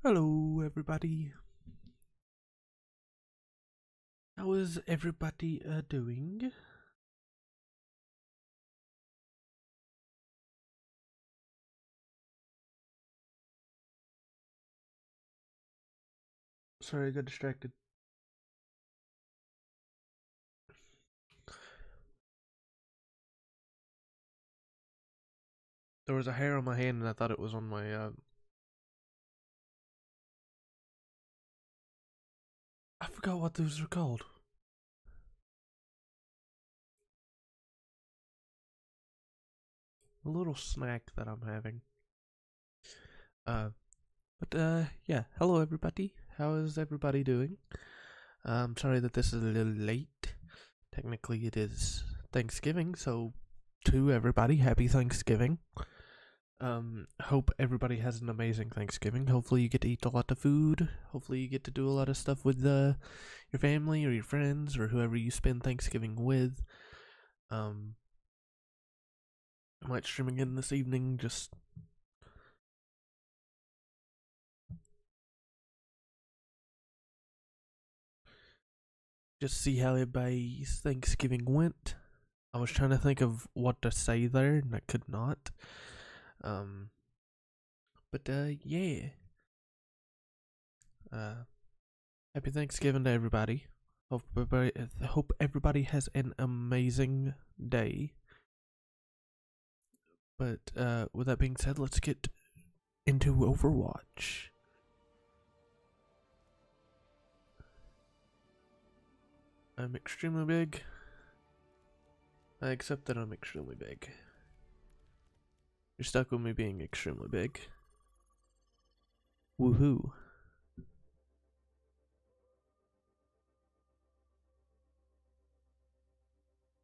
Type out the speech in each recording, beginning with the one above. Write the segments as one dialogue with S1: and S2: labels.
S1: Hello, everybody. How is everybody doing? Sorry, I got distracted. There was a hair on my hand, and I thought it was on my. I forgot what those are called. A little snack that I'm having. Uh, yeah. Hello, everybody. How is everybody doing? I'm sorry that this is a little late. Technically, it is Thanksgiving, so to everybody, happy Thanksgiving. Hope everybody has an amazing Thanksgiving. Hopefully you get to eat a lot of food. Hopefully you get to do a lot of stuff with your family or your friends or whoever you spend Thanksgiving with. I might stream again this evening. Just see how everybody's Thanksgiving went. I was trying to think of what to say there, and I could not. Um, yeah. Uh, Happy Thanksgiving to everybody. Hope everybody has an amazing day. But with that being said, let's get into Overwatch. I'm extremely big. I accept that I'm extremely big. You're stuck with me being extremely big. Woohoo.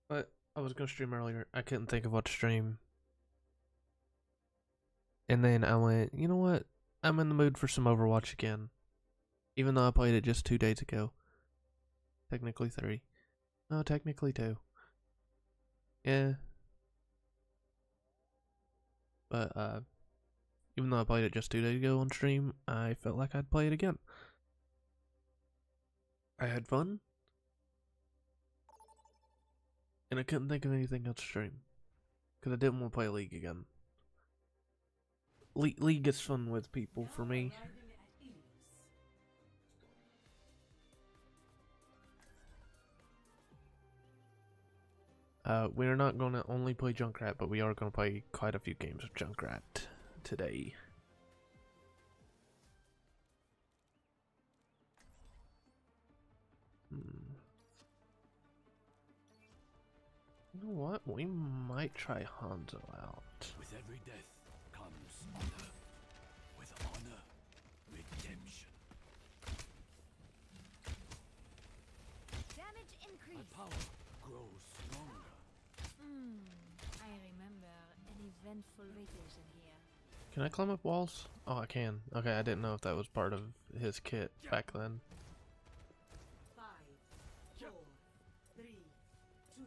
S1: But I was gonna stream earlier. I couldn't think of what to stream. And then I went, you know what? I'm in the mood for some Overwatch again. Even though I played it just 2 days ago. Technically 3. No, technically 2. Yeah. But even though I played it just 2 days ago on stream, I felt like I'd play it again. I had fun. And I couldn't think of anything else to stream. Because I didn't want to play League again. League is fun with people for me. We're not going to only play Junkrat, but we are going to play quite a few games of Junkrat today. You know what? We might try Hanzo out.
S2: With every death comes honor. With honor, redemption.
S3: Damage increase.
S2: My power grows stronger.
S3: I remember an eventful vacation here.
S1: Can I climb up walls? Oh, I can. Okay, I didn't know if that was part of his kit back then.
S4: 5, 4, 3, 2,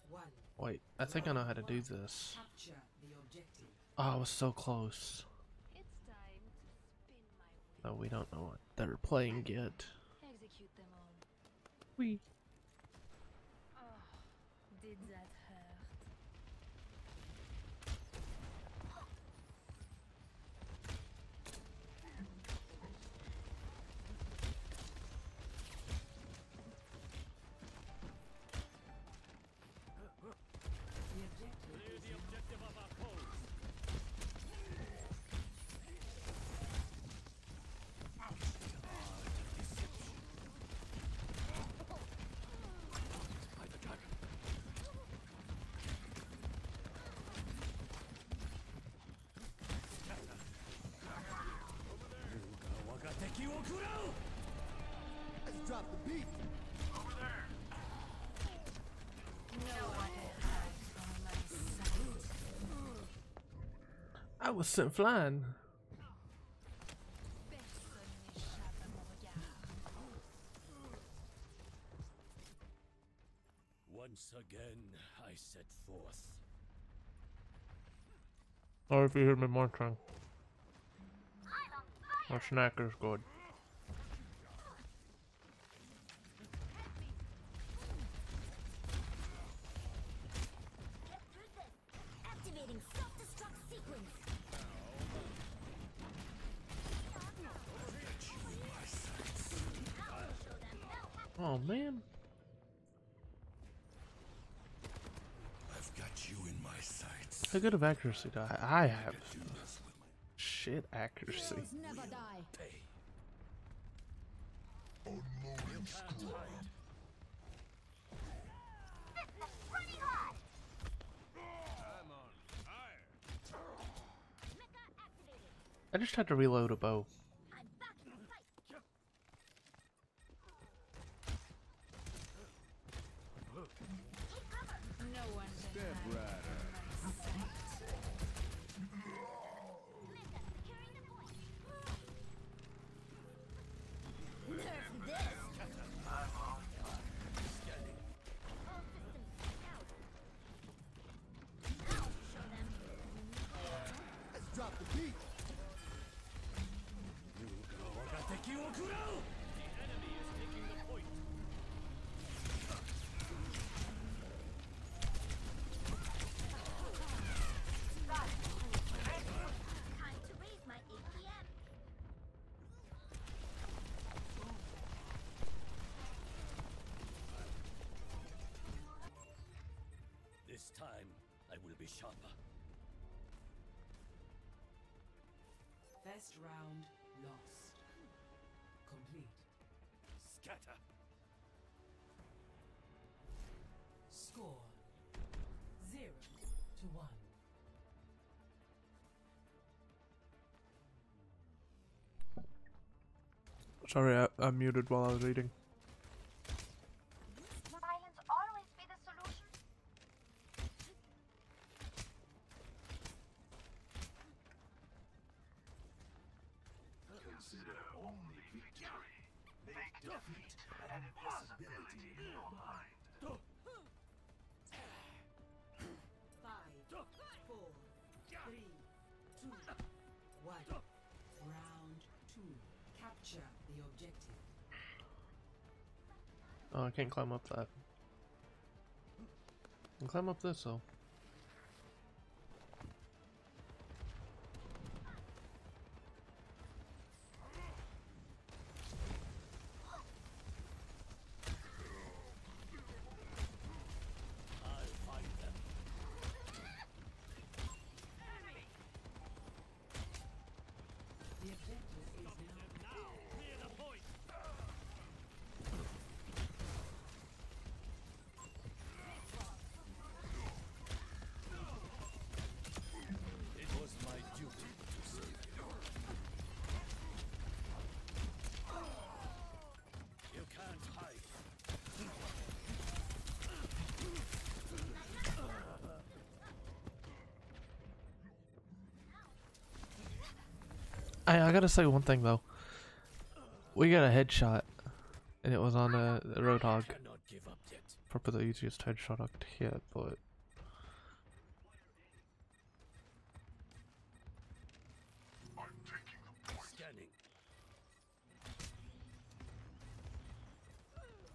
S4: 1.
S1: Wait, I think I know how to do this.
S4: Capture the objective.
S1: Oh, I was so close.
S3: It's time to spin my
S1: Oh,
S3: wheel.
S1: we don't know what they're playing yet.
S3: Execute them all.
S1: We.
S3: Oh, did that hurt?
S4: The objective
S2: Clear
S4: is
S2: the objective of our foes. By the dragon. Wagateki wo kurau!
S5: Let's drop the beat.
S3: No one hides from my sight.
S1: I was sent flying.
S3: Personne n'échappe à mon regard.
S2: Once again, I set forth.
S1: Or if you hear me more trying.
S3: I'm on fire!
S1: Our snacker's good.
S3: Get through this. Activating self-destruct sequence.
S1: Oh man.
S2: I've got you in my sights.
S1: How good of accuracy do I have?
S2: Do this with my
S1: Shit accuracy.
S3: Heroes never die.
S2: pay. You can't hide.
S3: Running hot.
S2: I'm on fire.
S3: Mecha activated.
S1: I just had to reload a bow.
S3: I'm back in the fight. Take cover. No one can hide from my sight. Mecha securing the point. Nerf this.
S2: Scanning.
S3: All systems out. I'll show them.
S5: Let's drop the beat.
S2: The enemy is taking the point.
S3: Time to raise my APM.
S2: This time, I will be sharper.
S4: First round lost. Complete.
S2: Scatter.
S4: Score 0-1.
S1: Sorry, I muted while I was reading.
S3: Will violence always be the solution?
S6: Consider only victory. Make defeat an impossibility in your mind.
S4: 5, 4, 3, 2, 1. Round 2. Capture the objective.
S1: Oh, I can't climb up that. I can climb up this though.
S2: I'll find them.
S4: The objective is now.
S2: Clear the point. It was my duty to save you. You can't hide.
S1: I gotta say one thing though. We got a headshot, and it was on a Roadhog.
S2: Cannot give up yet.
S1: Probably the easiest headshot I could hit, but
S2: Scanning.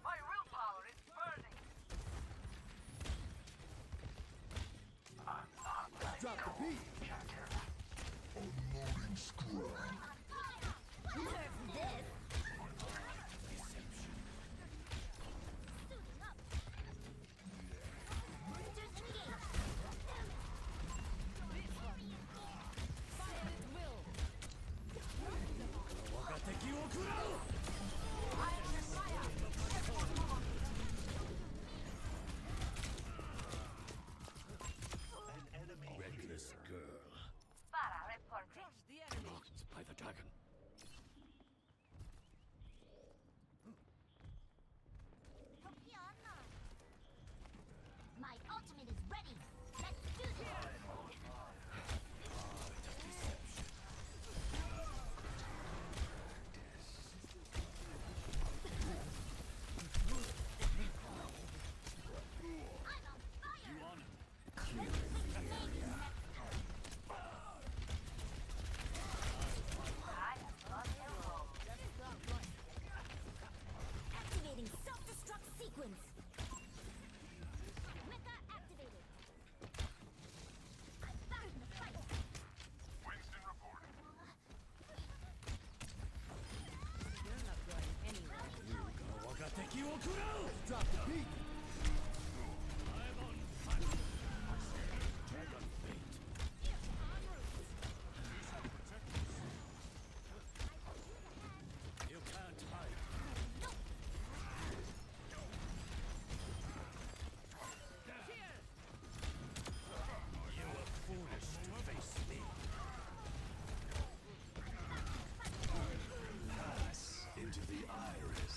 S6: My willpower is burning.
S5: Let's drop the beat.
S6: Unloading scrub.
S3: Nerf this.
S2: Deception.
S3: Suiting up. There's
S5: Drop the beat.
S2: You can't hide. You were foolish to face me. Pass into the iris.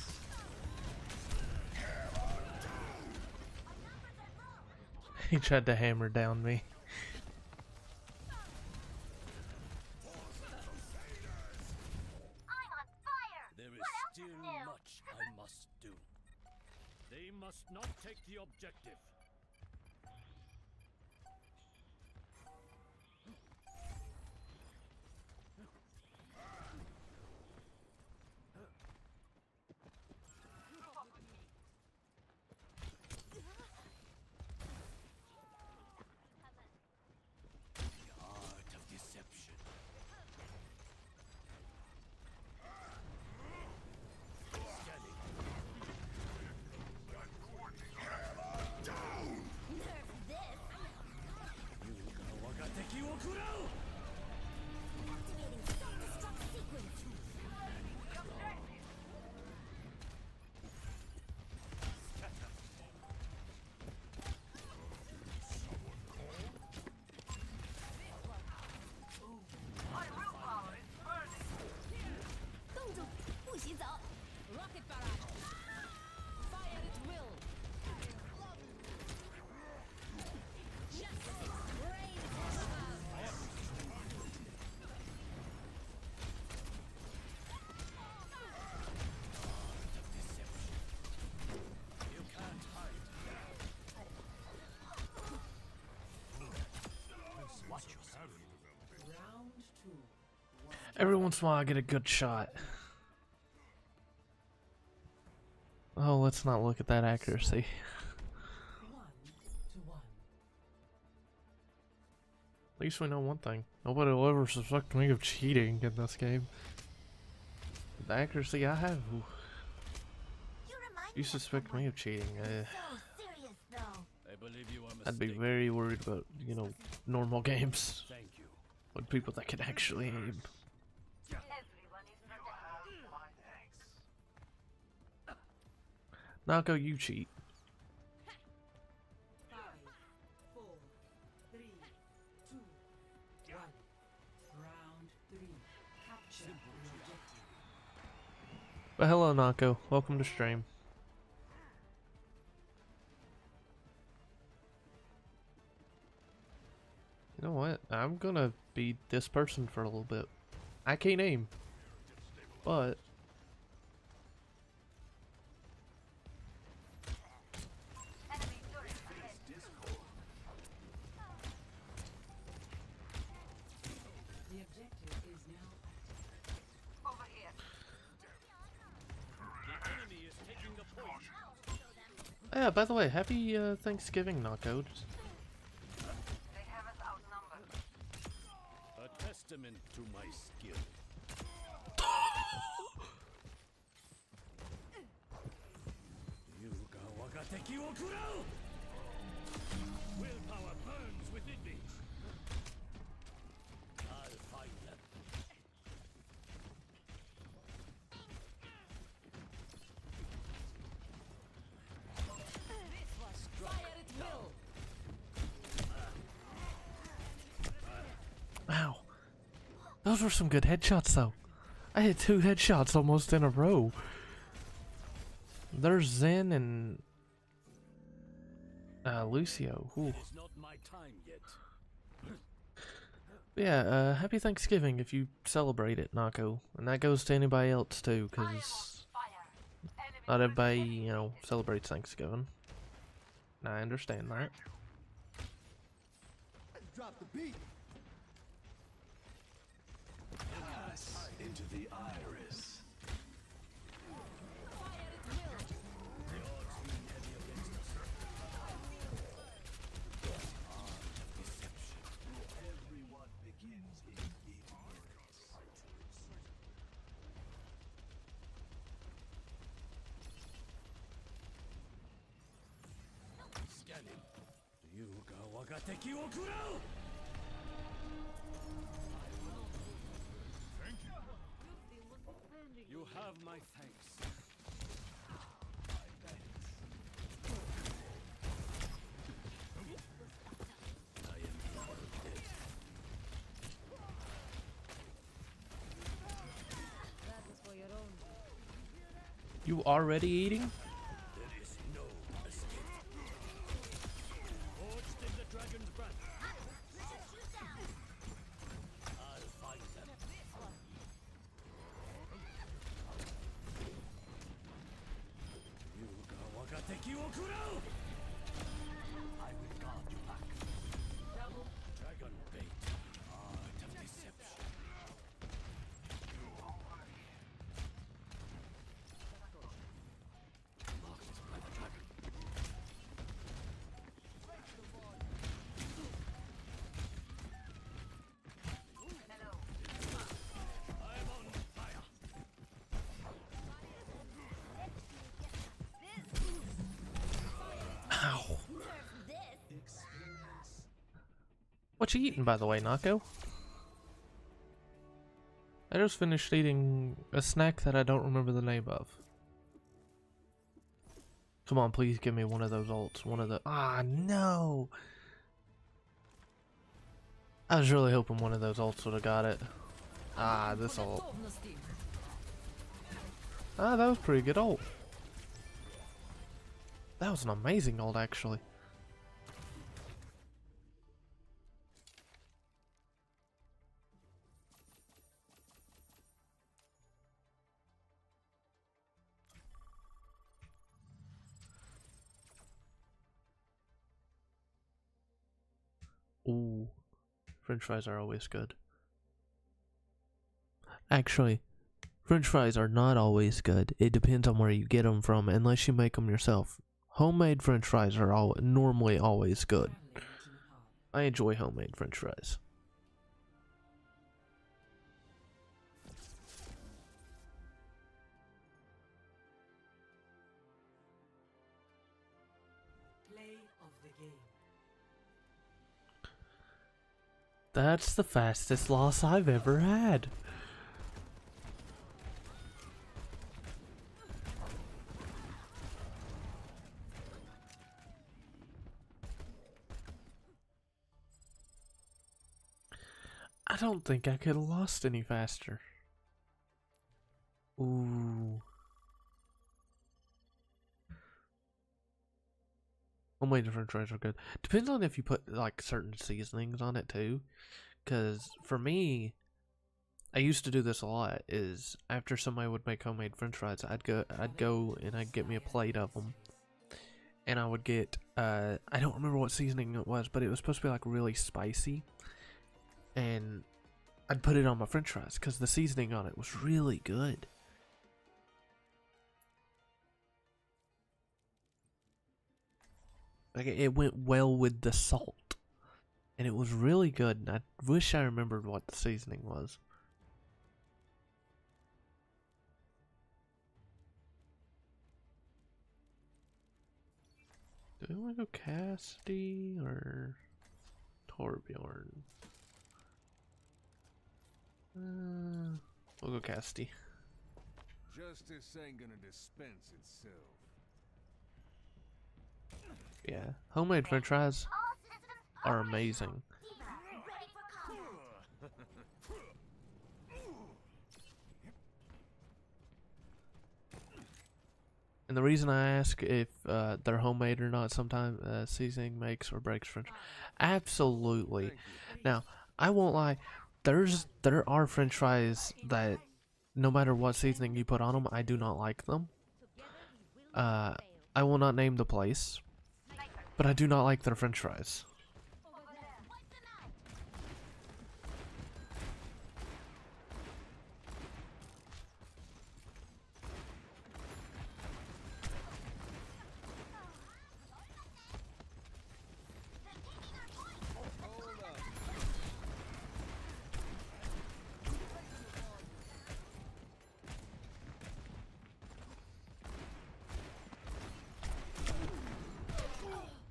S1: He tried to hammer down me.
S6: I'm on fire!
S2: There is
S6: What else
S2: still
S6: is new?
S2: much I must do. They must not take the objective. The art of deception. Scanning. Yuga wagateki wo kurau!
S6: My willpower is burning!
S3: 冻住，不许走！Rocket barrage. Fire at will. Justice reigns forever.
S2: You can't hide. Watch yourself.
S4: Round two.
S1: Every once in a while I get a good shot. Oh, let's not look at that accuracy.
S4: 1-1.
S1: At least we know one thing. Nobody will ever suspect me of cheating in this game. The accuracy I have. Ooh.
S6: You remind
S1: You
S6: me of
S1: suspect
S6: someone
S1: me of cheating.
S6: so serious, though.
S2: I believe you are
S1: I'd be
S2: mistaken.
S1: very worried about, you know, normal games.
S2: Thank you.
S1: With people that can actually aim.
S6: Everyone is protected. My thanks.
S1: Nako, you cheat.
S4: 5, 4, 3, 2, 1. Round 3. Capture the objective.
S1: But hello, Nako. Welcome to stream. You know what? I'm gonna be this person for a little bit. I can't aim. But
S6: Enemy turret ahead.
S4: The objective is now
S6: Over here.
S2: The enemy is taking the point.
S1: yeah, by the way, happy Thanksgiving, Nako.
S6: They have us outnumbered.
S2: A testament to my skill. Yuga wagateki wo kurau! Willpower burns within me. I'll find them.
S3: Fire at will.
S1: Ow. Those were some good headshots, though. I hit 2 headshots almost in a row. There's Zen and Lucio. Ooh.
S2: It's not my time yet.
S1: Yeah, happy Thanksgiving if you celebrate it, Nako. And that goes to anybody else too,
S6: I am on
S1: because
S6: fire. Enemy
S1: not
S6: turret
S1: everybody,
S6: ahead.
S1: you know, celebrates Thanksgiving. And I understand that.
S5: Let's drop the beat.
S2: Pass into the iris.
S3: Fire at will.
S2: The odds being heavy against us. Art of deception. Everyone begins in ignorance. 我が敵を食らう You have my thanks.
S3: That was for your own.
S1: You already eating?
S2: There is no escape. Forged in the dragon's breath. I'll find them. Yuga wagateki wo kurau! I will guard you back. Dragon bait. Art of deception. Marked by the dragon. I'm on fire.
S1: Ow. What you eating, by the way, Nako? I just finished eating a snack that I don't remember the name of. Come on, please give me one of those ults. One of the... Ah, no! I was really hoping one of those ults would have got it. Ah, this ult. Ah, that was a pretty good ult. That was an amazing ult, actually. Ooh, French fries are always good. Actually, French fries are not always good. It depends on where you get them from, unless you make them yourself. Homemade French fries are normally always good. I enjoy homemade French fries.
S4: Play of the game.
S1: That's the fastest loss I've ever had. I don't think I could have lost any faster. Ooh. Homemade French fries are good. Depends on if you put like certain seasonings on it too. Cause for me, I used to do this a lot. Is after somebody would make homemade French fries, I'd go and I'd get me a plate of them, and I would get I don't remember what seasoning it was, but it was supposed to be like really spicy, and I'd put it on my French fries because the seasoning on it was really good. Like it went well with the salt, and it was really good. And I wish I remembered what the seasoning was. Do we want to go Cassidy or Torbjorn? We'll go Cassidy.
S5: Justice ain't gonna dispense itself.
S1: Yeah, homemade French fries are amazing. And the reason I ask if they're homemade or not, sometimes seasoning makes or breaks French. Absolutely. Now, I won't lie. There are French fries that, no matter what seasoning you put on them, I do not like them. I will not name the place, but I do not like their French fries.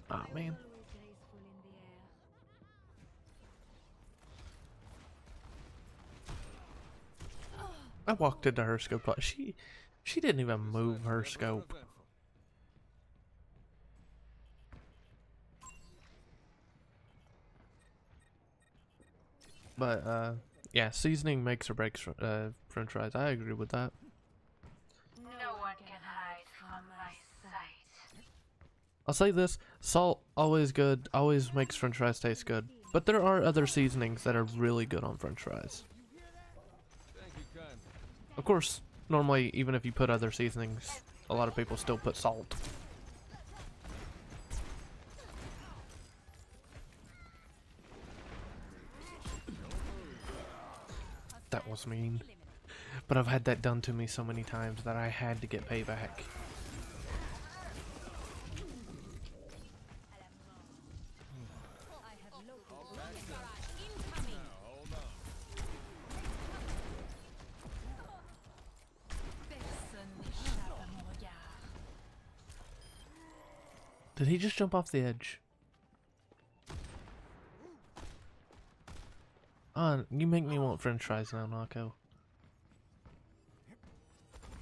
S1: Oh man.
S3: Graceful in the air.
S1: I walked into her scope. She didn't even move her scope. But yeah, seasoning makes or breaks French fries. I agree with that.
S3: No one can hide from my sight.
S1: I'll say this: salt always good, always makes French fries taste good. But there are other seasonings that are really good on French fries.
S5: Thank you kindly.
S1: Of course, normally even if you put other seasonings, a lot of people still put salt. That was mean. But I've had that done to me so many times that I had to get payback.
S3: Personne n'échappe à mon regard.
S1: Did he just jump off the edge? You make me want French fries now, Nako.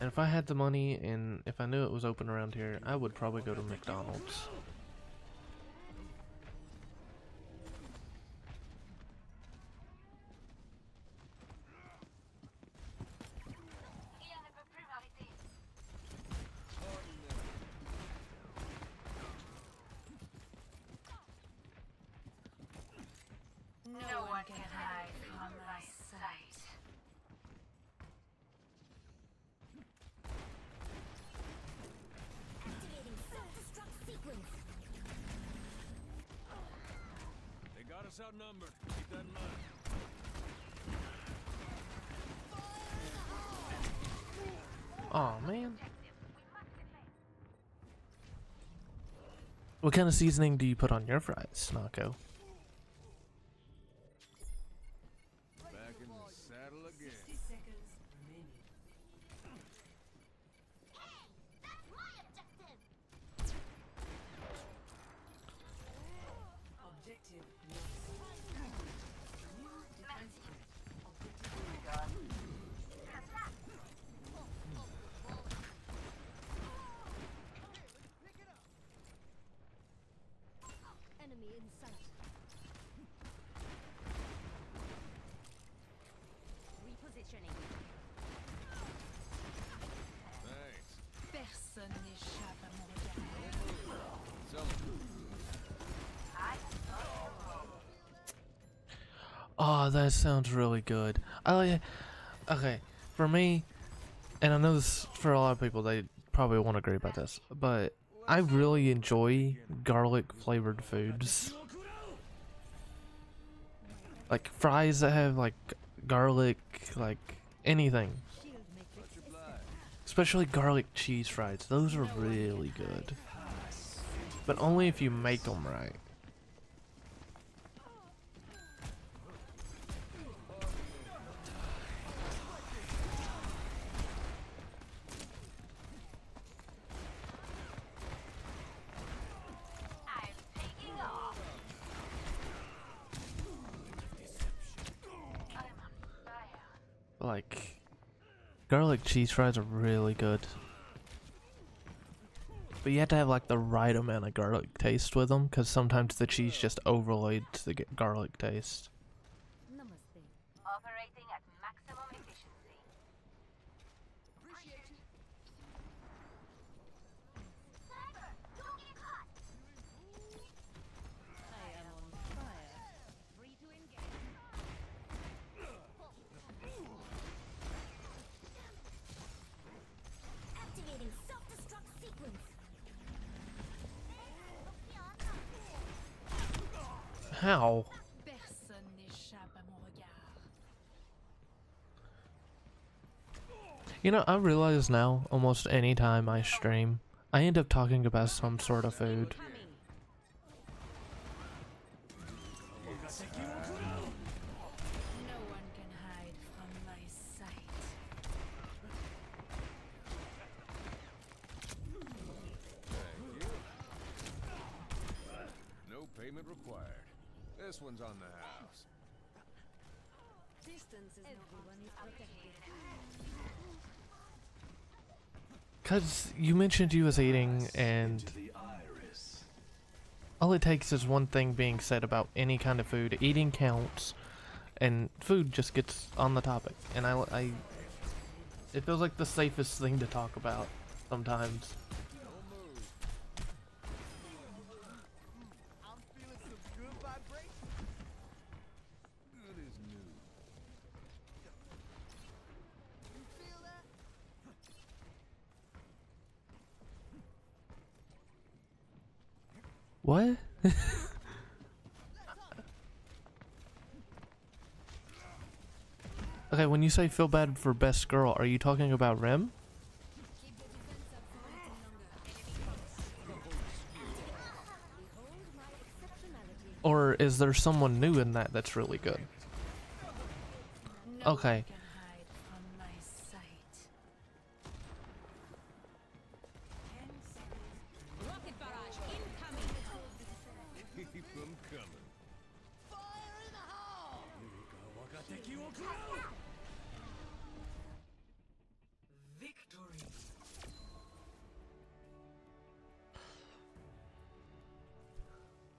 S1: And if I had the money and if I knew it was open around here, I would probably go to McDonald's.
S3: No one can hide from my sight.
S5: They got us outnumbered. Keep that in mind.
S1: Aw, man. What kind of seasoning do you put on your fries, Nako?
S5: Back in the saddle again.
S4: 60 seconds remaining. Objective lost. New defense threat. Objective
S7: Enemy in sight. Repositioning.
S5: Thanks.
S3: Personne n'échappe à mon regard.
S5: Someone.
S1: Oh, that sounds really good. Okay, for me, and I know this for a lot of people, they probably won't agree about this, but I really enjoy garlic flavored foods. Like fries that have like garlic, like anything.
S7: Shield matrix.
S1: Especially garlic cheese fries. Those are really good. But only if you make them right. Like, garlic cheese fries are really good. But you have to have like the right amount of garlic taste with them, because sometimes the cheese just overloads the garlic taste.
S7: Namaste.
S8: Operating at maximum efficiency.
S7: I am on fire. Free to engage. Activating self-destruct sequence.
S1: How?
S3: Personne n'échappe à mon regard.
S1: You know, I realize now, almost any time I stream, I end up talking about some sort of food.
S3: No one can hide from my sight.
S5: No payment required. This one's on the house.
S4: Distance is
S7: Everyone is protected.
S1: Cause you mentioned you was eating, and
S6: To the iris.
S1: all it takes is one thing being said about any kind of food. Eating counts, and food just gets on the topic. And it feels like the safest thing to talk about sometimes.
S2: I'm feeling some good vibrations. Good as new. You feel that?
S1: What? Okay, when you say feel bad for best girl, are you talking about Rem?
S4: keep the defense up for a little longer.
S7: Behold my exceptionality.
S1: Or is there someone new in that that's really good?
S3: No
S1: Okay.
S3: one can hide from my sight.
S4: 10 seconds.
S3: Rocket barrage incoming.
S5: Keep them coming.
S2: Fire in the hole!
S4: Victory.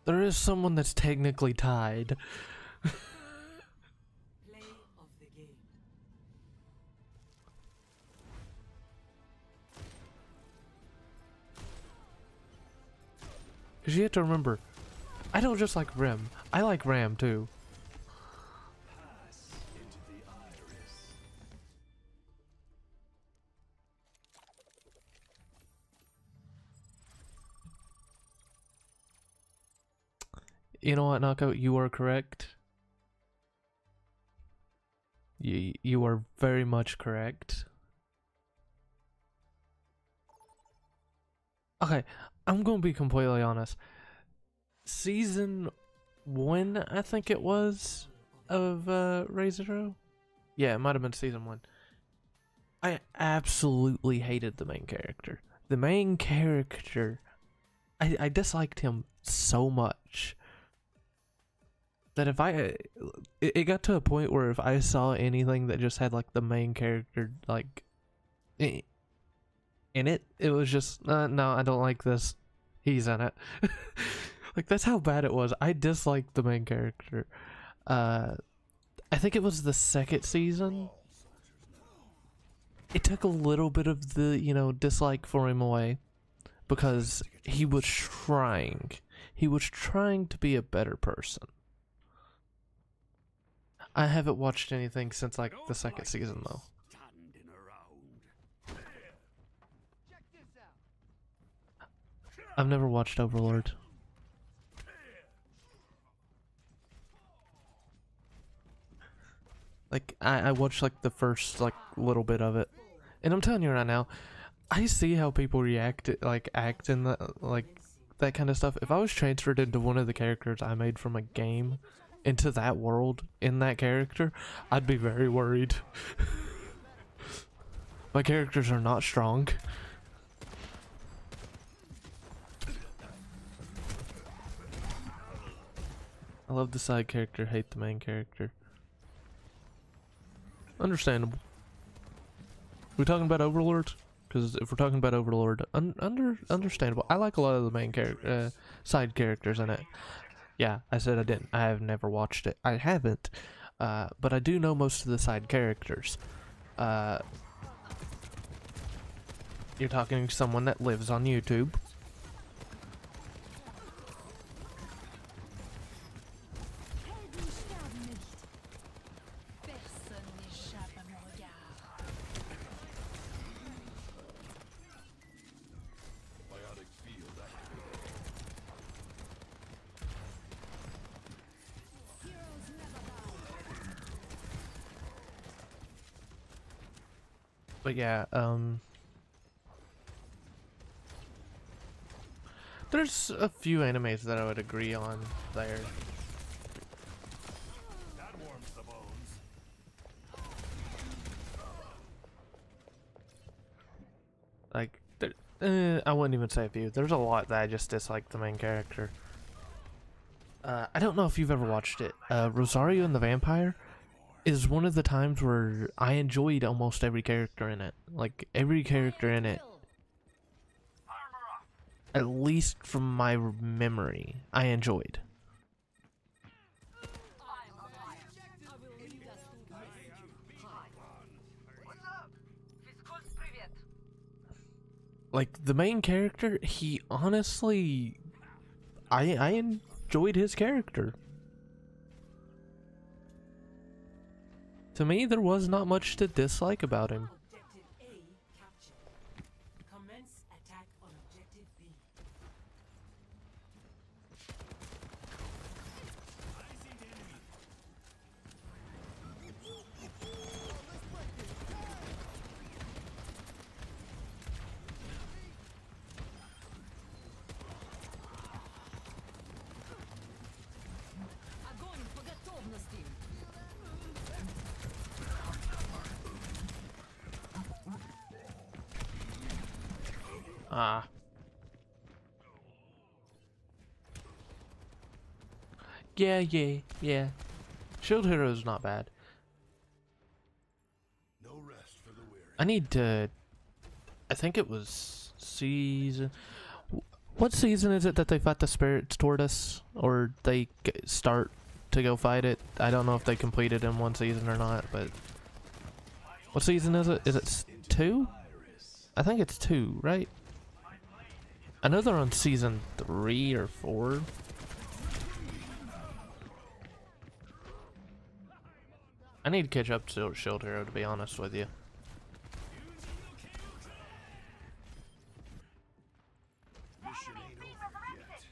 S1: There is someone that's technically tied.
S4: Play of the game.
S1: Cause you have to remember, I don't just like Rem. I like Ram too.
S6: Pass into the iris.
S1: You know what, Nako? You are correct. You are very much correct. Okay, I'm gonna be completely honest. Season 1, I think it was, of Re:Zero. Yeah, it might have been season 1. I absolutely hated the main character. The main character, I disliked him so much that if it got to a point where if I saw anything that just had like the main character like in it, it was just no, I don't like this. He's in it. Like that's how bad it was. I disliked the main character. I think it was the second season. It took a little bit of the, dislike for him away because he was trying. He was trying to be a better person. I haven't watched anything since like the second season though.
S6: Standing around.
S2: Check this out.
S1: I've never watched Overlord. Like I watched like the first like little bit of it, and I'm telling you right now, I see how people react like act in that kind of stuff. If I was transferred into one of the characters I made from a game into that world in that character, I'd be very worried. My characters are not strong. I love the side character, hate the main character. Understandable. We talking about Overlord? Because if we're talking about Overlord, understandable. I like a lot of the main character, side characters in it. Yeah, I said I didn't. I have never watched it. I haven't. But I do know most of the side characters. You're talking to someone that lives on YouTube.
S3: Helden sterben nicht. Personne n'échappe à mon regard.
S6: Biotic field activated.
S7: Heroes never die.
S1: But yeah, there's a few animes that I would agree on there.
S6: That warms the bones.
S1: Like, I wouldn't even say a few. There's a lot that I just dislike the main character. I don't know if you've ever watched it. Rosario and the Vampire. is one of the times where I enjoyed almost every character in it. Like, every character in it, at least from my memory, I enjoyed. Like, the main character, he honestly, I enjoyed his character. To me, there was not much to dislike about him.
S9: Objective A captured. Commence attack on objective B.
S7: Огонь по готовности.
S1: Ah. Yeah. Shield Hero's not bad.
S2: No rest for the weary.
S1: I need to... I think it was season... What season is it that they fight the spirits toward us? Or they start to go fight it? I don't know if they completed in one season or not, but... What season is it? Is it 2? I think it's 2, right? I know they're on season 3 or 4. I need to catch up to Shield Hero, to be honest with you.
S2: Mission ain't over yet.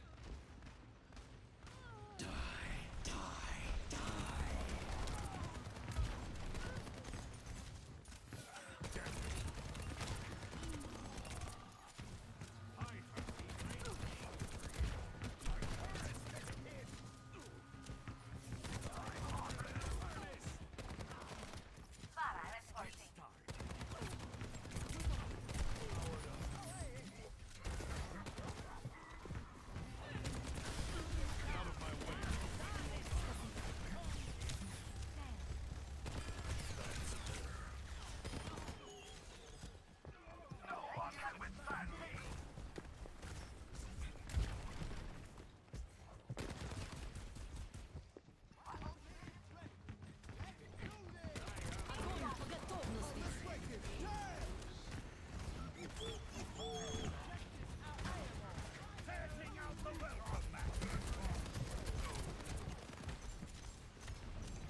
S7: Огонь по готовности.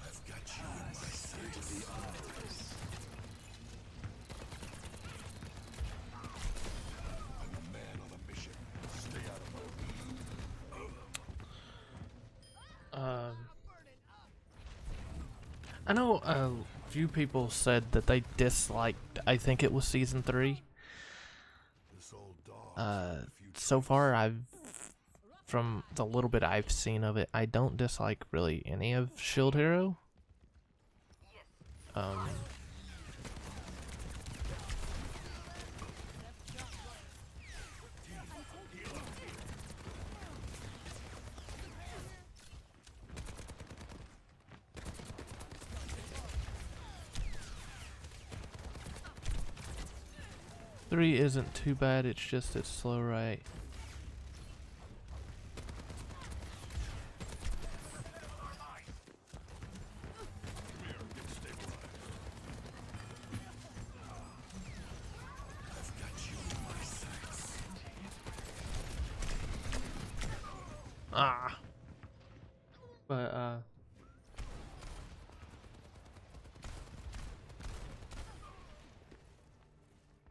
S2: I've got you in my sight of the iris. I'm a man on a mission. Stay out of my way.
S1: I know a few people said that they disliked, I think it was season 3.
S2: This old dog.
S1: So far from the little bit I've seen of it, I don't dislike really any of Shield Hero. Three isn't too bad, it's just it's slow, right? Ah.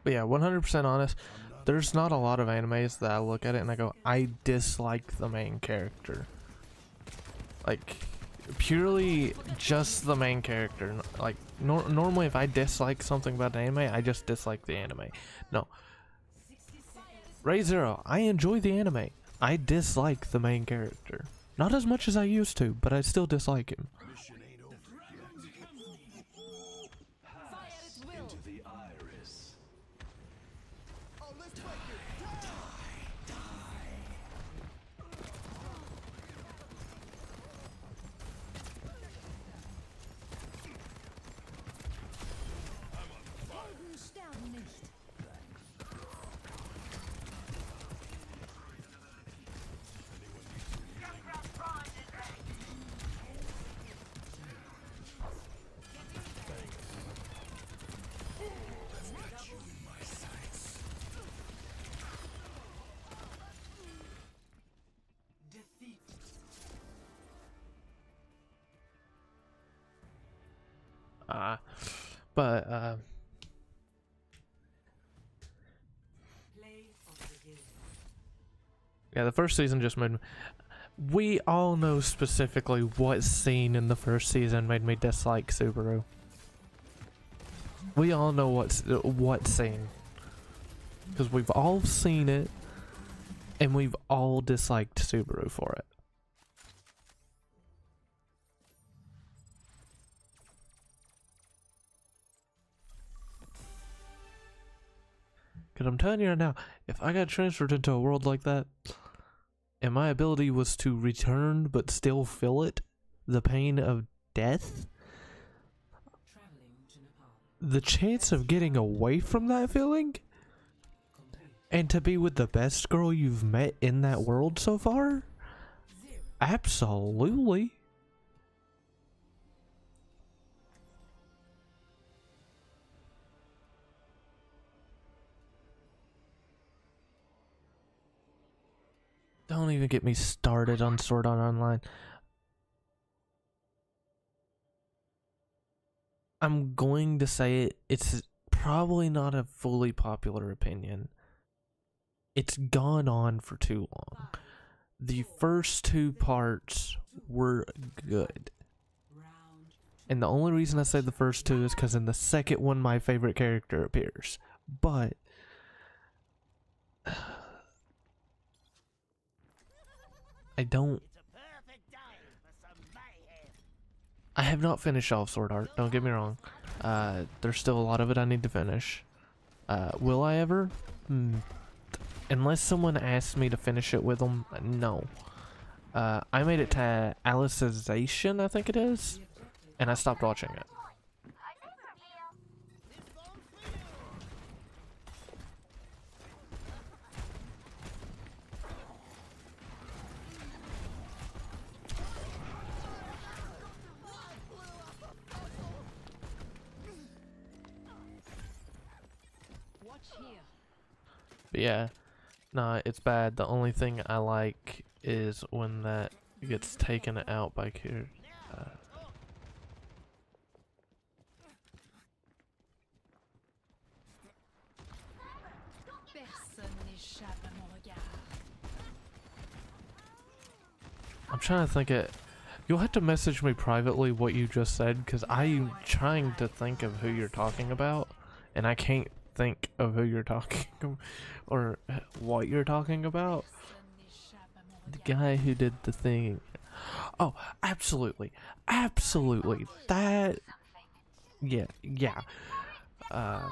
S1: But yeah, 100% honest, there's not a lot of animes that I look at it and I go, I dislike the main character. Like, purely just the main character. Like, normally if I dislike something about an anime, I just dislike the anime. No. Re:Zero, I enjoy the anime. I dislike the main character. Not as much as I used to, but I still dislike him.
S2: Mission ain't over yet.
S7: Fire at will.
S2: Into the iris.
S1: lie. But
S9: Play of the game.
S1: yeah, the first season just made me. We all know specifically what scene in the first season made me dislike Subaru. We all know what scene, because we've all seen it, and we've all disliked Subaru for it. Because I'm telling you right now, if I got transferred into a world like that, and my ability was to return but still feel it, the pain of death,
S9: Traveling to Nepal.
S1: the chance of getting away from that feeling
S9: Complete.
S1: and to be with the best girl you've met in that world so far,
S9: 0.
S1: absolutely. Don't even get me started on Sword Art Online. I'm going to say it's probably not a fully popular opinion. It's gone on for too long. The first 2 parts were good.
S9: Round.
S1: And the only reason I say the first 2 is because in the second one my favorite character appears. But I don't. I have not finished all of Sword Art, don't get me wrong. There's still a lot of it I need to finish. Will I ever? Unless someone asks me to finish it with them, no. I made it to Alicization, I think it is, and I stopped watching it. But yeah, nah, it's bad. The only thing I like is when that gets taken out by Kier.
S3: Personne n'échappe à mon regard.
S1: I'm trying to think it. You'll have to message me privately what you just said, because I'm trying to think of who you're talking about, and I can't think of who you're talking or what you're talking about.
S3: Personne n'échappe à mon
S1: The
S3: regard.
S1: guy who did the thing. Oh, absolutely. Absolutely. That. Yeah, yeah. I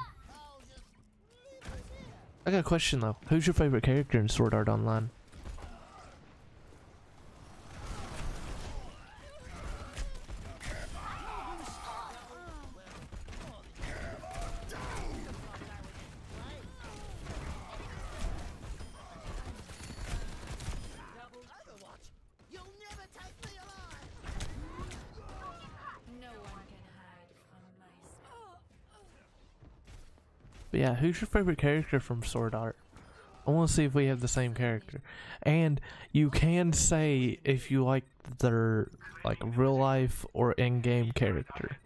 S1: got a question though. Who's your favorite character in Sword Art Online?
S3: No one can hide from my spirit.
S1: But yeah, who's your favorite character from Sword Art? I want to see if we have the same character. And you can say if you like their like real life or in-game character.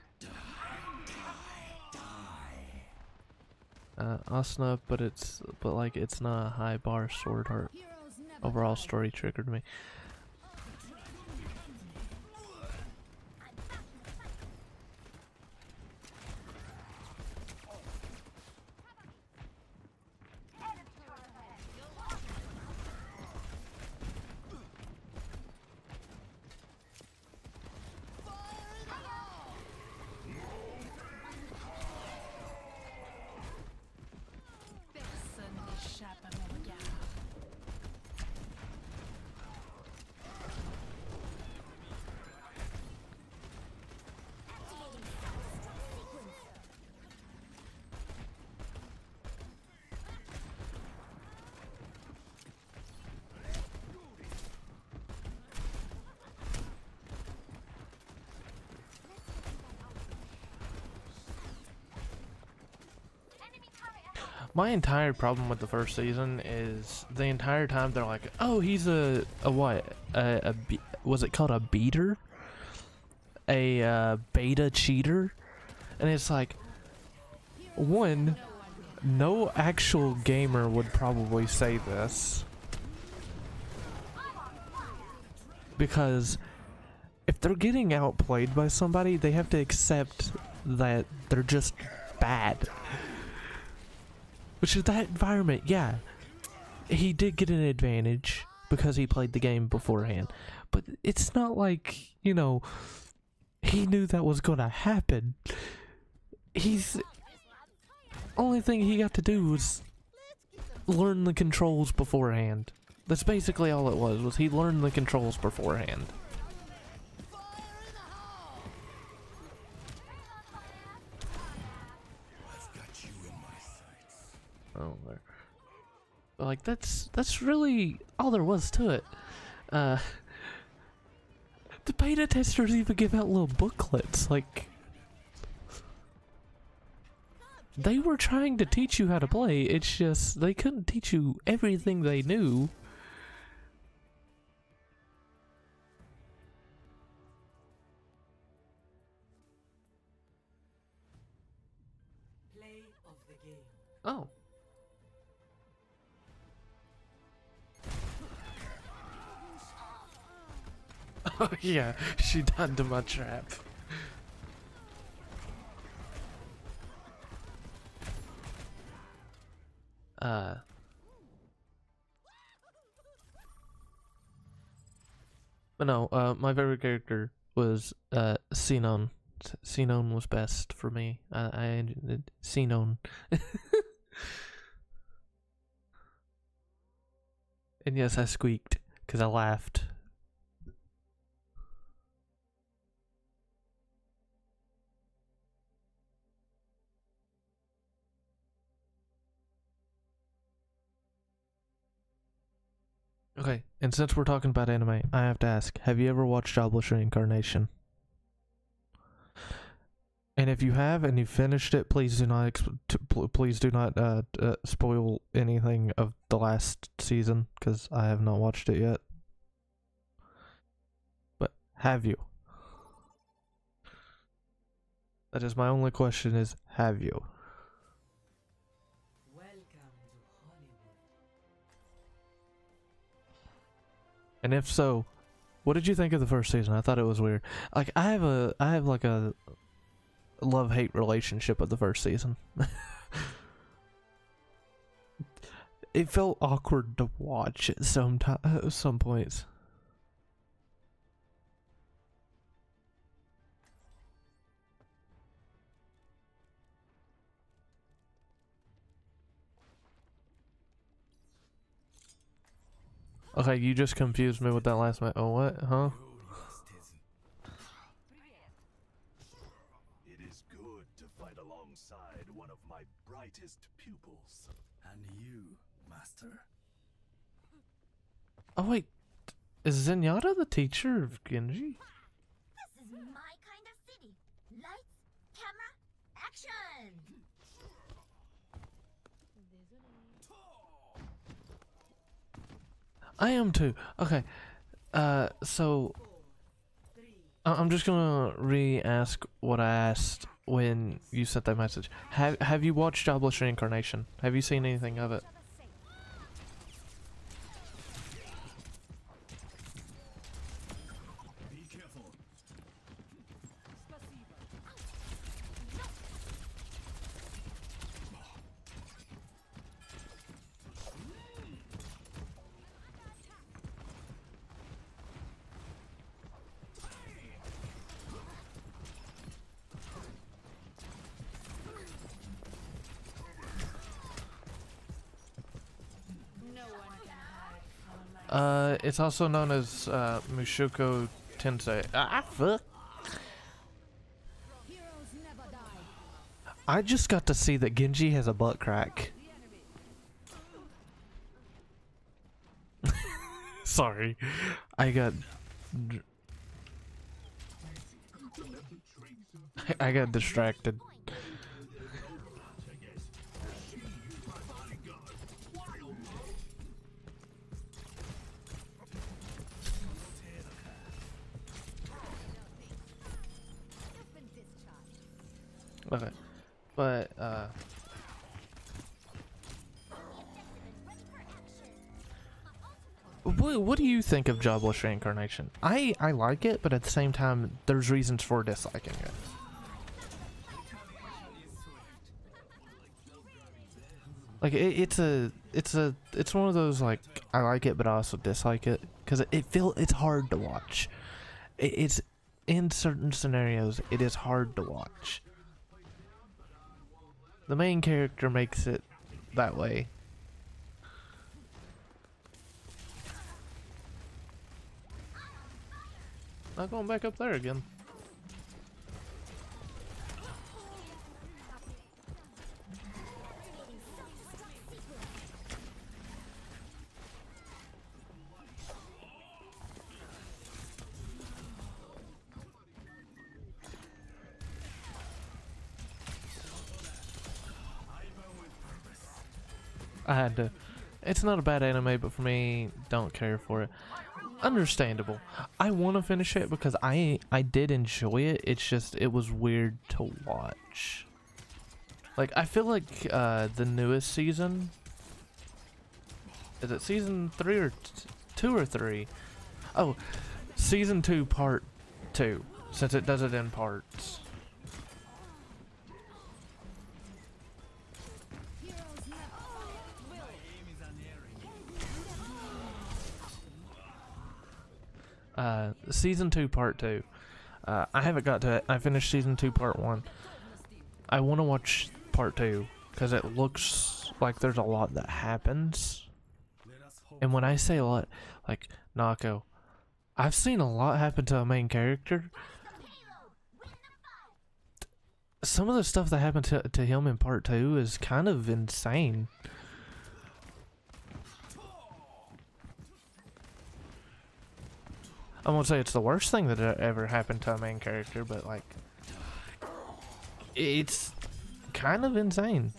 S1: Asuna, but it's not a high bar. Sword Art
S3: Heroes never
S1: overall
S3: die.
S1: story triggered me.
S3: Personne n'échappe à mon regard.
S1: My entire problem with the first season is the entire time they're like, oh, he's a what? Was it called a beater? A beta cheater? And it's like, one, no actual gamer would probably say this. Because if they're getting outplayed by somebody, they have to accept that they're just bad. Which is that environment, yeah. He did get an advantage because he played the game beforehand. But it's not like, you know, he knew that was gonna happen. Only thing he got to do was learn the controls beforehand. That's basically all it was he learned the controls beforehand.
S2: I've got you in my sights.
S1: Oh, there. Like, that's really all there was to it. The beta testers even give out little booklets, like... They were trying to teach you how to play, it's just, they couldn't teach you everything they knew.
S9: Play of the game.
S1: Oh. Oh yeah, she died to my trap. But no, my favorite character was Xenon. Xenon was best for me. I Xenon. And yes, I squeaked because I laughed. Okay, and since we're talking about anime, I have to ask, have you ever watched Jobless Reincarnation? And if you have and you finished it, please do not spoil anything of the last season, because I have not watched it yet. But have you? That is my only question: is have you? And if so, what did you think of the first season? I thought it was weird. Like, I have like a love-hate relationship with the first season. It felt awkward to watch at some points. Okay, you just confused me with that last match. Oh, what? Huh?
S6: It is good to fight alongside one of my brightest pupils.
S2: And you, Master.
S1: Oh, wait. Is Zenyatta the teacher of Genji?
S4: This is my kind of city. Lights, camera, action!
S1: I am too. Okay. So I'm just gonna re-ask what I asked when you sent that message. Have you watched Jobless Reincarnation? Have you seen anything of it?
S2: Be careful.
S3: No one can hide from my
S1: It's also known as Mushoku Tensei. Ah, fuck.
S4: Heroes never die.
S1: I just got to see that Genji has a butt crack. Sorry, I got distracted. Okay. But, what do you think of Jobless Reincarnation? I like it, but at the same time, there's reasons for disliking it. Like it's one of those like I like it, but I also dislike it because it's hard to watch. It's in certain scenarios it is hard to watch. The main character makes it that way. Not going back up there again. I had to. It's not a bad anime, but for me, don't care for it. Understandable. I want to finish it because I did enjoy it. It's just it was weird to watch. Like I feel like the newest season. Is it season 3 or 2 or 3? Oh, season 2 part 2, since it does it in parts. Season 2 part 2. I haven't got to it. I finished season 2 part 1. I want to watch part 2 because it looks like there's a lot that happens. And when I say a lot, like Nako, I've seen a lot happen to a main character. Some of the stuff that happened to him in part 2 is kind of insane. I won't say it's the worst thing that ever happened to a main character, but like, it's kind of insane.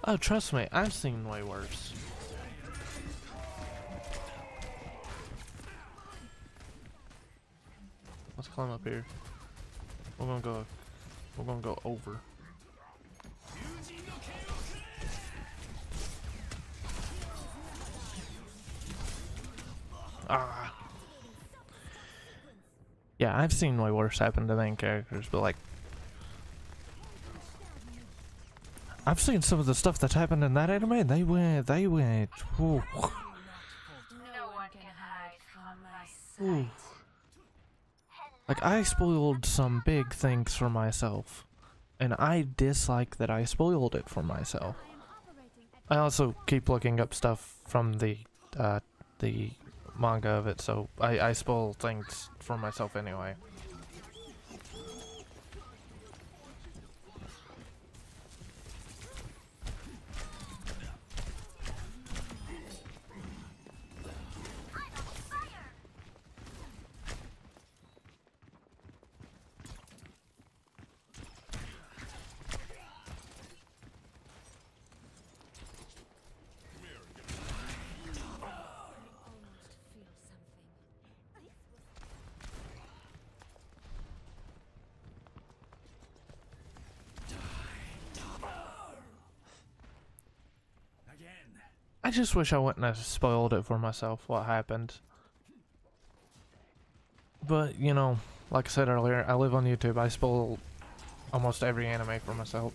S1: Oh, trust me, I've seen way worse. Let's climb up here. We're gonna go over. Ah. Yeah, I've seen way worse happen to main characters, but like, I've seen some of the stuff that's happened in that anime, and they went, whew.
S8: No one can hide from my
S1: Ooh.
S8: sight.
S1: Like, I spoiled some big things for myself, and I dislike that I spoiled it for myself. I also keep looking up stuff from the manga of it, so I spoil things for myself anyway. I just wish I wouldn't have spoiled it for myself, what happened. But, you know, like I said earlier, I live on YouTube. I spoil almost every anime for myself.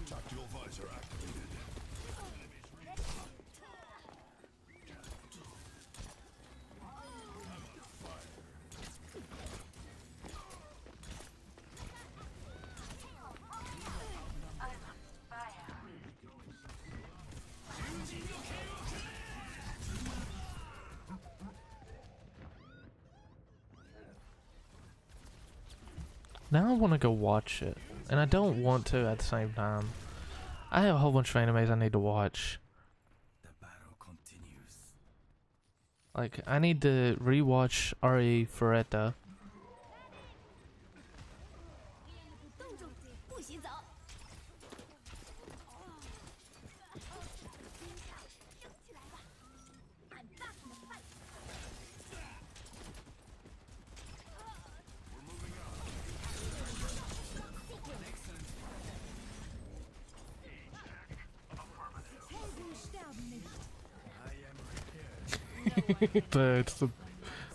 S2: Tactical visor activated.
S1: Now I want to go watch it, and I don't want to at the same time. I have a whole bunch of animes I need to watch.
S2: The battle continues.
S1: Like, I need to rewatch R.E. Ferretta.
S4: 动住，不许走！升起来吧！I'm back in the fight.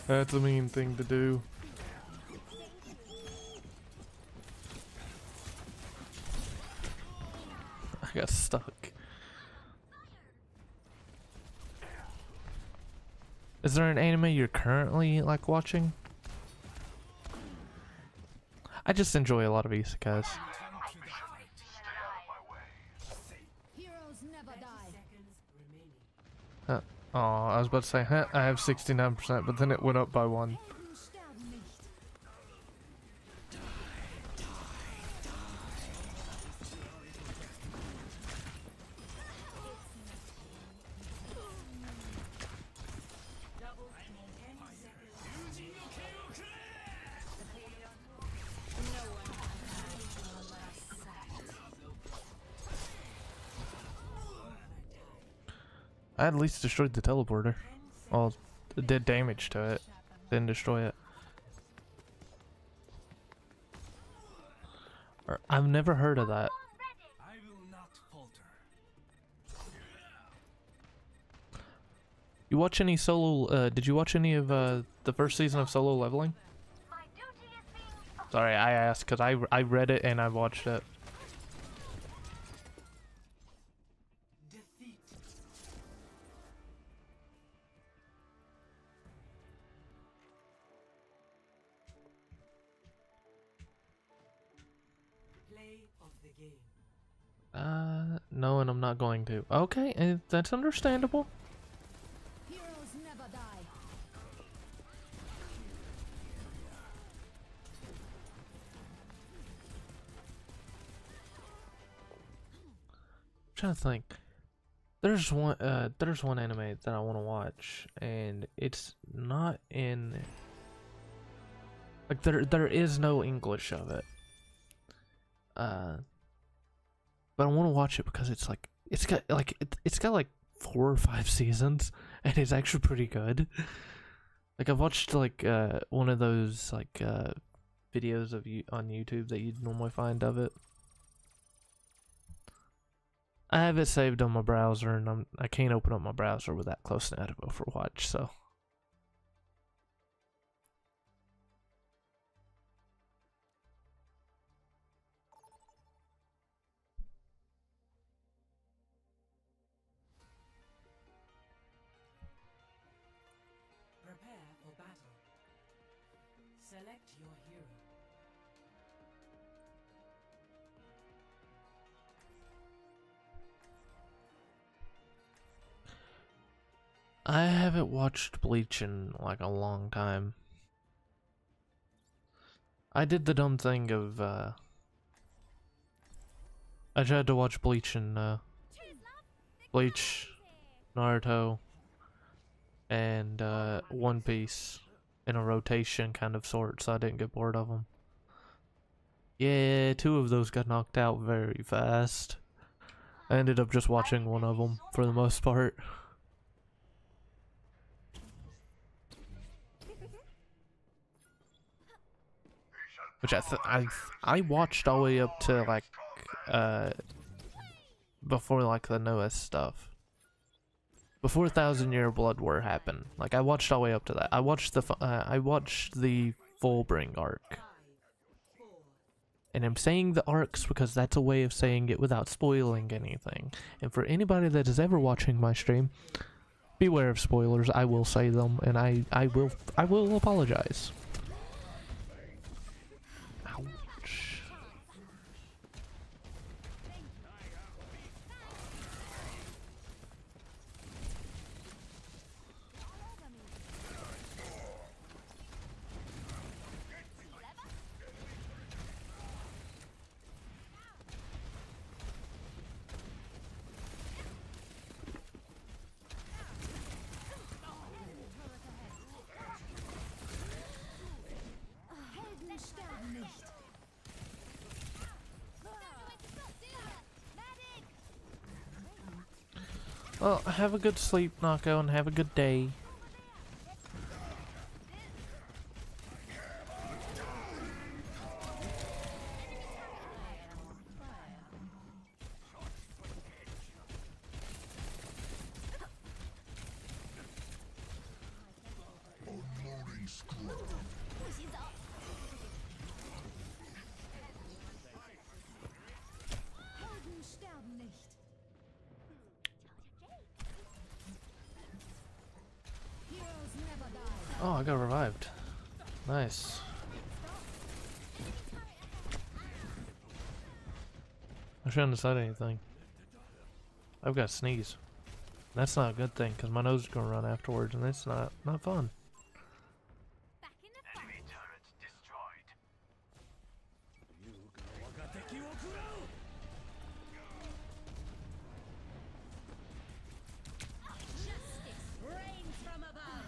S1: That's a mean thing to do. I got stuck. Is there an anime you're currently like watching? I just enjoy a lot of isekais.
S3: Heroes never die.
S9: Seconds remaining.
S1: Oh, I was about to say, huh, I have 69%, but then it went up by 1.
S3: Helden sterben nicht.
S9: Double 10 seconds.
S1: I at least destroyed the teleporter. Well, it did damage to it. Didn't destroy it. I've never heard of that.
S2: I will not falter.
S1: You watch any solo, did you watch any of the first season of Solo Leveling?
S4: My duty is being
S1: Sorry, I asked because I read it and I watched it.
S9: Defeat. Play of the game.
S1: No, and I'm not going to. Okay, that's understandable.
S3: Heroes never die.
S1: I'm trying to think. There's one anime that I want to watch, and it's not in. Like there is no English of it. But I want to watch it because it's like it's got like 4 or 5 seasons, and it's actually pretty good. Like I've watched like one of those like videos of you on YouTube that you'd normally find of it. I have it saved on my browser, and I can't open up my browser with that close to Edible for watch, so.
S9: Prepare for battle. Select your hero.
S1: I haven't watched Bleach in like a long time. I did the dumb thing of I tried to watch Bleach and Bleach, Naruto, and One Piece in a rotation kind of sort, so I didn't get bored of them. Yeah, 2 of those got knocked out very fast. I ended up just watching one of them for the most part. Which I watched all the way up to like before like the newest stuff. Before 1,000-Year Blood War happened. Like I watched all the way up to that. I watched the Fullbring arc. And I'm saying the arcs because that's a way of saying it without spoiling anything. And for anybody that is ever watching my stream, beware of spoilers. I will say them, and I will apologize. Ouch. Well, have a good sleep, Nako, and have a good day. Oh, I got revived. Nice. I shouldn't have said anything. I've got sneeze. That's not a good thing, because my nose is going to run afterwards, and it's not fun.
S6: Enemy turret destroyed.
S3: Rains from above.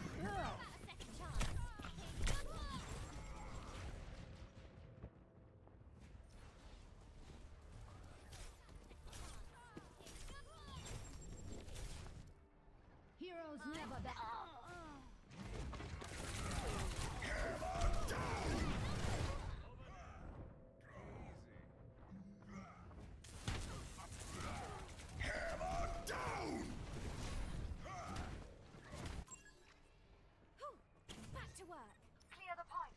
S4: Heroes never die.
S3: Back to work. Clear the point.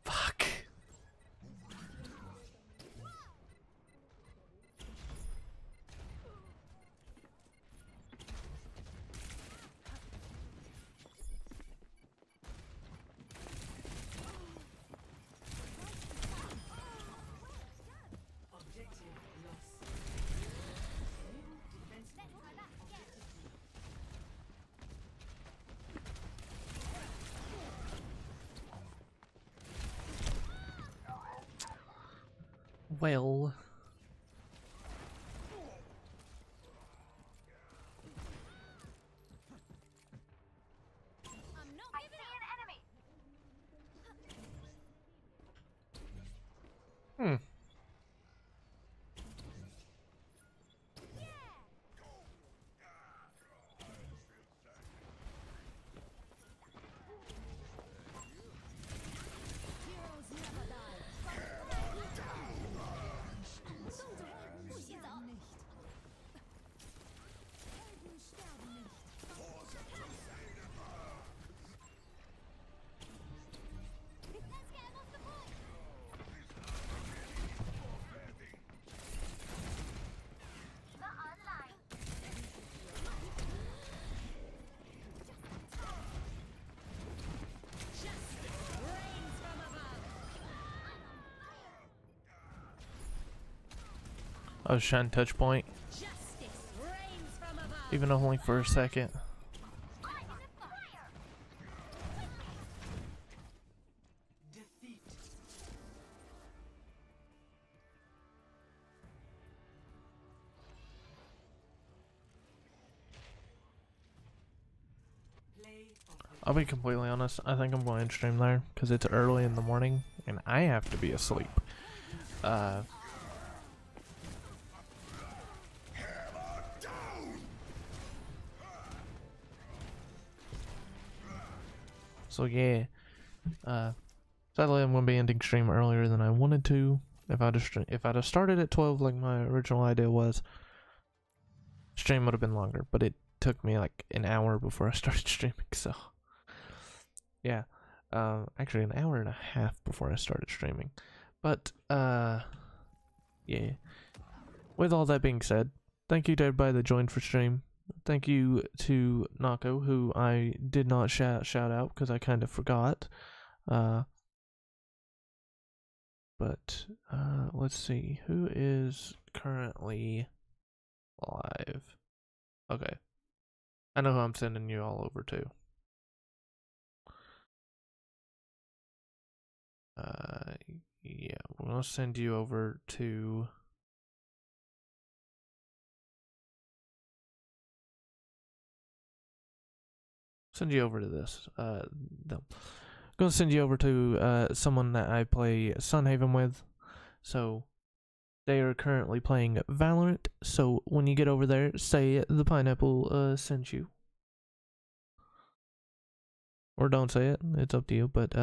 S1: Fuck.
S9: Objective lost. Defense
S1: Well.
S3: I'm not giving up. An enemy.
S1: Hmm.
S4: Heroes never die. 送走，不洗澡。Helden sterben nicht.
S3: Let's get him off the point. The online.
S9: rains from above.
S1: I was trying to touch point,
S3: Justice rains from above.
S1: even only for a second.
S3: I'm in the fire.
S9: Defeat. Play of the
S1: I'll be completely honest, I think I'm going to stream there, because it's early in the morning, and I have to be asleep. So yeah, sadly I'm going to be ending stream earlier than I wanted to. If I'd have started at 12 like my original idea was, stream would have been longer, but it took me like an hour before I started streaming, so yeah. Actually an hour and a half before I started streaming. But yeah. With all that being said, thank you to everybody that joined for stream. Thank you to Nako, who I did not shout out because I kind of forgot. But let's see, who is currently live? Okay, I know who I'm sending you all over to. Yeah, we're gonna send you over to. Send you over to this. No. I'm gonna send you over to someone that I play Sunhaven with. So they are currently playing Valorant, so when you get over there, say the pineapple sent you. Or don't say it, it's up to you, but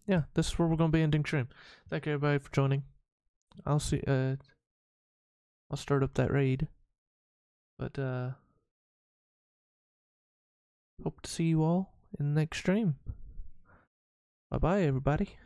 S1: yeah, this is where we're gonna be ending stream. Thank you everybody for joining. I'll start up that raid. But hope to see you all in the next stream. Bye bye everybody.